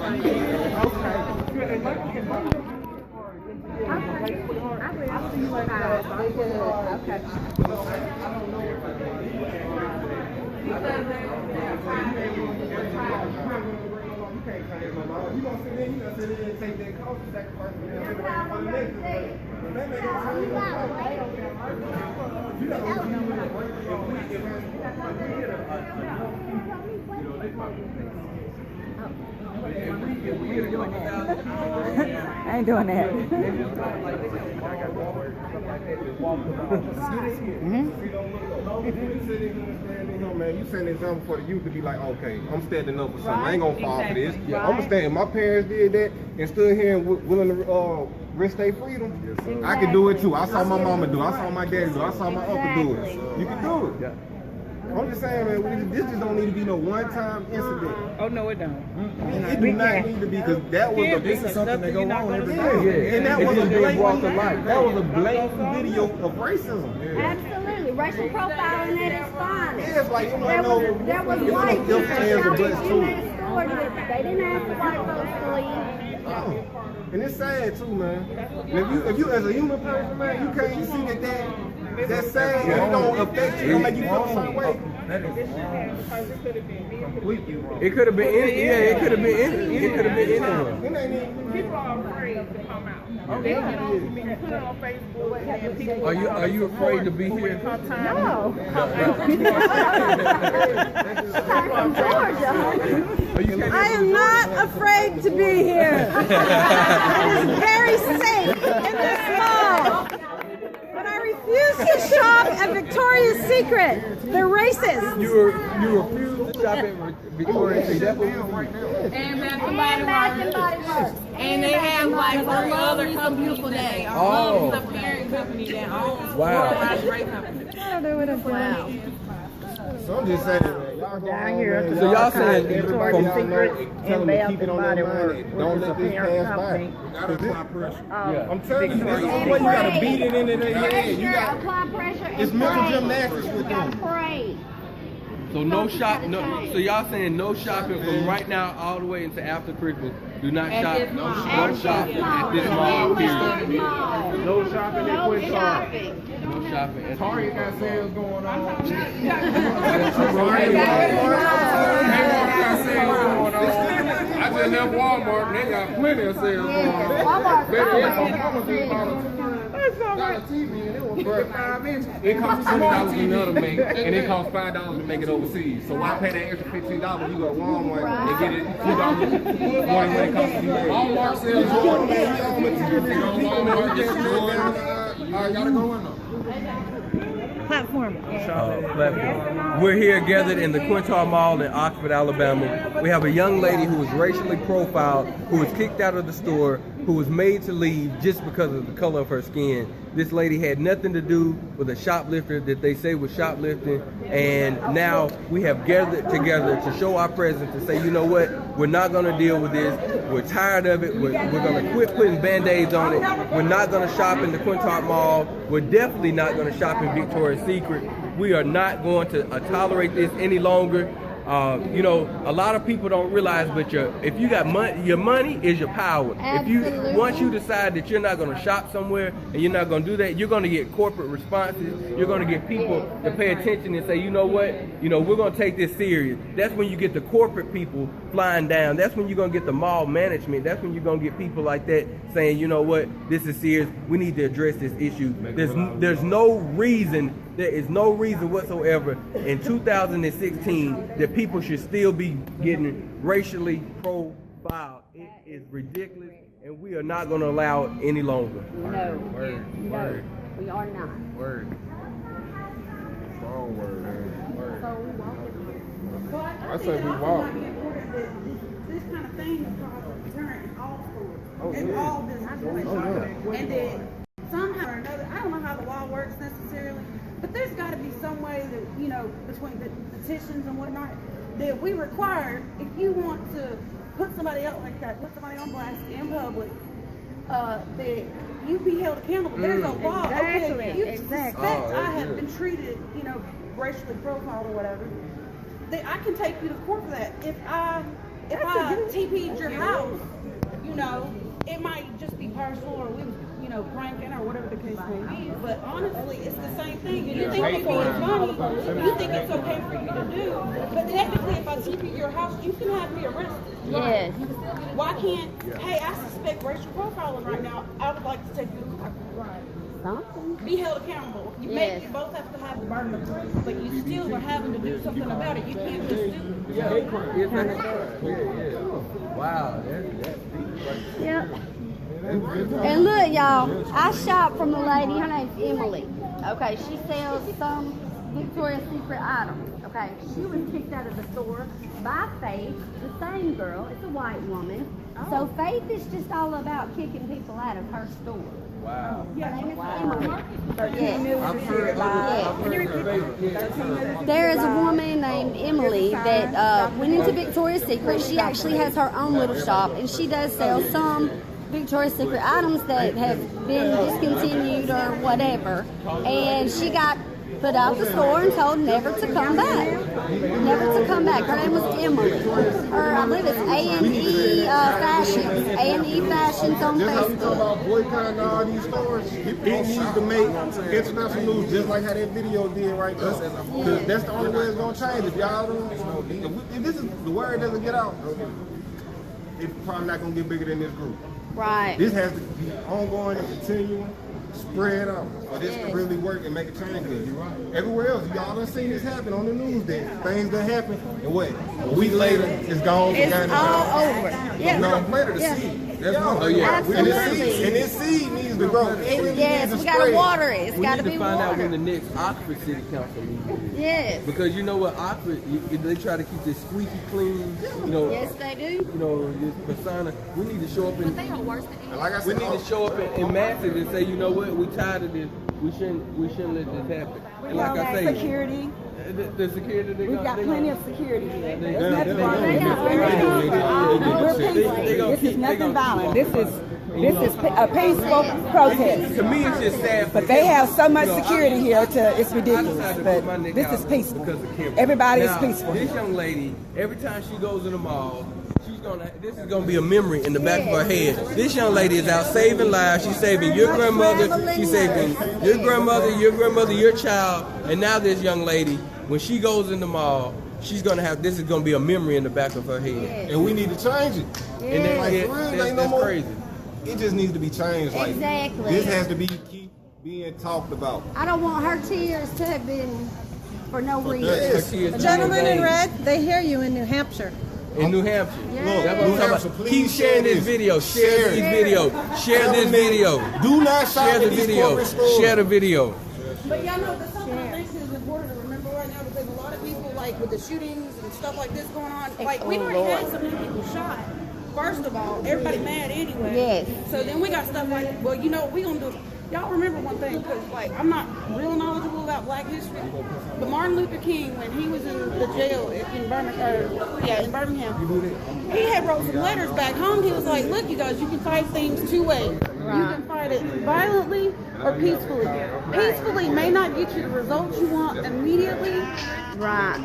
I ain't doing that. Man, you set an example for the youth to be like, okay, I'm standing up for something. I ain't gonna fall for this. I'm gonna stand. My parents did that and stood here and willing to risk their freedom. I can do it too. I saw my mama do it. I saw my daddy do it. I saw my uncle do it. You can do it. Yeah. I'm just saying, man, this just don't need to be no one-time incident. Oh, no, it don't. It do not need to be, because that was this is something that go on every day. Yeah. And that was a blatant, that was a blatant video of racism. Yeah. Absolutely. Racial profiling at its finest. Yeah, it's like, you know, there was white people in that store. They didn't ask the white folks to leave. Oh. And it's sad too, man. And if you as a human person, man, you can't see that's sad. It don't affect you. It don't make you feel a certain way. Completely wrong. It could have been it could have been it could have been anyone. People are afraid to come out. They get on put it on Facebook and people Are you afraid to be here? No. I'm from Georgia. I am not afraid to be here. It is very safe in this mall. But I refuse to shop at Victoria's Secret. They're racist. You refuse to shop at Victoria's Secret. That's what we're right now. And Bath and Body Works. And they have like 3 other companies today. Oh. The parent company that owns Wow. great company. I don't know what I'm doing. Wow. So I'm just saying, man, y'all Down here. So y'all saying everybody from y'all know, tell them to keep it on their mind. Don't let this pass by. I'm telling you, this is the way you gotta beat it into their head. You got apply pressure. it's mental gymnastics with them. Pray. So so y'all saying no shopping from right now all the way into after Christmas. Do not shop. Don't shop at this mall. Period. No shopping at Quick Card. No shopping. Target got sales going on. I just left Walmart and they got plenty of sales going on. Got a TV and it was for 5 inches. It costs $20 another make, and it costs $5 to make it overseas. So why pay that extra $15? You go to Walmart and get it $2 more than it costs to be made. Walmart sells more material. Walmart gets more. I gotta go in though. Platform. We're here gathered in the Quintar Mall in Oxford, Alabama. We have a young lady who was racially profiled, who was kicked out of the store, who was made to leave just because of the color of her skin. This lady had nothing to do with a shoplifter that they say was shoplifting, and now we have gathered together to show our presence, to say, you know what, we're not going to deal with this. We're tired of it. We're going to quit putting Band-Aids on it. We're not going to shop in the Quintar Mall. We're definitely not going to shop in Victoria's Secret. We are not going to tolerate this any longer. You know, a lot of people don't realize, but if you got money, your money is your power. Absolutely. Once you decide that you're not going to shop somewhere and you're not going to do that, you're going to get corporate responses. You're going to get people to pay attention and say, you know what, we're going to take this serious. That's when you get the corporate people flying down. That's when you're going to get the mall management. That's when you're going to get people like that saying, you know what, this is serious. We need to address this issue. There's no reason. There is no reason whatsoever in 2016 that people should still be getting racially profiled. It is ridiculous, and we are not going to allow it any longer. No. Word. We are not. Word. Strong word, man. Word. I say we walk. This kind of thing is current in all stores. Oh, in yeah. all businesses. Oh, yeah. And then somehow or another, I don't know how the law works necessarily, but there's got to be some way that, between the petitions and whatnot, that we require, if you want to put somebody out like that, put somebody on blast in public, that you be held accountable. There's a law. Exactly. Okay, if you Exactly. suspect I have been treated, racially profiled or whatever, that I can take you to court for that. If I TP'd your house, you know, it might just be personal or we was, you know, pranking or whatever the case may be. But honestly, it's the same thing. You think people are funny, you think it's okay for you to do. But technically, if I TP your house, you can have me arrested. Yes. Why can't, hey, I suspect racial profiling right now. I would like to take you to court. Something. Be held accountable. You Yes. you both have to have the burden of proof, but you still are having to do something about it. You can't just do. Wow, that's deep. Yep. And look, y'all, I shop from a lady, her name's Emily. Okay, she sells some Victoria's Secret items. Okay, she was kicked out of the store by Faith, the same girl. It's a white woman. So Faith is just all about kicking people out of her store. Wow. Her name is Emily. Yes. I've heard There is a woman named Emily that went into Victoria's Secret. She actually has her own little shop, and she does sell some Victoria's Secret items that have been discontinued or whatever. And she got put out the store and told never to come back. Never to come back. Her name was Emily. Her, I believe it's A&E Fashions. A&E Fashions on Just like we talk Facebook. about boycotting all these stores, it needs to make international news just like how that video did right there. Because that's the only way it's going to change. If y'all don't, if this is, the word doesn't get out, it's probably not going to get bigger than this group. Right. This has to be ongoing and continuing, spread out for this to really work and make a change. Everywhere else, y'all done seen this happen on the news that things that happen, and what? A week later, it's gone. It's all over. Yeah. No, later to Yeah. see. That's wrong. Oh, yeah. Absolutely. And this seed needs to grow. Yes, we gotta water it. It's We gotta need be to find out when the watered. next Oxford City Council meeting is. Yes. Because you know what, Oxford, they try to keep this squeaky clean, you know, Yes, they do. you know, this persona. We need to show up and They are worse than And like I we said, need to show up in masses and say, you know what, we tired of this. We shouldn't let this happen. And like I say, security. the security they We've got plenty of security here. They There's nothing gonna- violent. This is nothing violent. This is a peaceful protest. To me, it's just sad. But they have so much You know, security here to it's I ridiculous. decided to put my But neck this out is peaceful. because of Kimberly. Everybody is Now, peaceful. This young lady, every time she goes in the mall, this is gonna be a memory in the back of her head. This young lady is out saving lives. She's saving your grandmother. She's saving your grandmother, your child, and now this young lady, when she goes in the mall, she's gonna have. This is gonna be a memory in the back of her head. and we need to change it. And that, Like, yeah, for real, that's, ain't no that's more. crazy. It just needs to be changed. Like, Exactly. this has to be keep being talked about. I don't want her tears to have been for no reason. Yes. The Gentlemen in red, they hear you in New Hampshire. In New Hampshire. Yeah. Look, That's what New I'm talking Hampshire, about. please Keep sharing this this. video. Share these videos. Share Tell this them video. Do not shop Share at the these video. corporate stores. Share the video. But y'all know that something I think is important to remember right now because a lot of people, like with the shootings and stuff like this going on, like we've already had so many people shot. First of all, everybody mad anyway. Yes. So then we got stuff like, well, you know what we gonna do? Y'all remember one thing, because like I'm not real knowledgeable about Black history, but Martin Luther King, when he was in the jail in Birmingham, he had wrote some letters back home. He was like, look, you guys, you can fight things two ways. You can fight it violently or peacefully. Peacefully may not get you the results you want immediately. Right.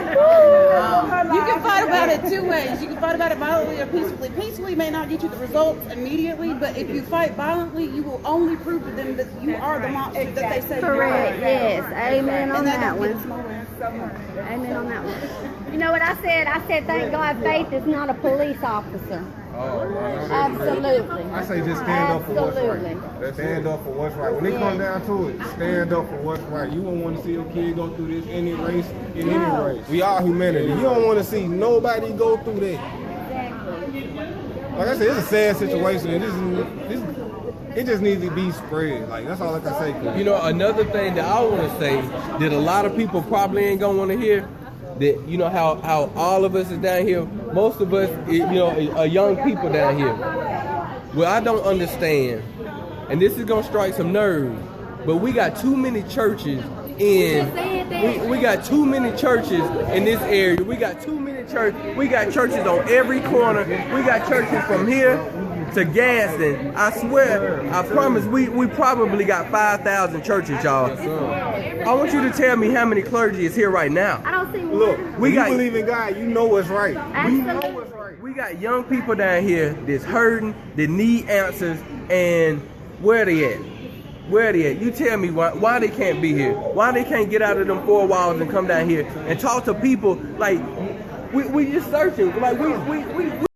You can fight about it two ways. You can fight about it violently or peacefully. Peacefully may not get you the results immediately, but if you fight violently, you will only prove to them that you are the monster that they say Correct. you are. Yes. Amen on And that don't get one. us nowhere. Amen on that one. You know what I said? I said, thank God Faith is not a police officer. Absolutely. I say just stand up for what's Absolutely. right. Stand up for what's right. When it comes down to it, stand up for what's right. You don't want to see your kid go through this any race, in No. any race. We are humanity. You don't want to see nobody go through that. Exactly. Like I said, it's a sad situation, and it just needs to be spread. Like, that's all I can say. You know, another thing that I want to say that a lot of people probably ain't gonna want to hear, that you know how all of us is down here. Most of us, you know, are young people down here. Well, I don't understand, and this is gonna strike some nerves, but we got too many churches in. We got too many churches in this area. We got too many churches. We got churches on every corner. We got churches from here to Gaston, I swear, I promise, we probably got 5,000 churches, y'all. I want you to tell me how many clergy is here right now. I don't see one. Look, We we got- believe in God, you know what's right. Absolutely. We got young people down here that's hurting, that need answers, and where they at? Where they at? You tell me why they can't be here. Why they can't get out of them four walls and come down here and talk to people like we just searching. Like we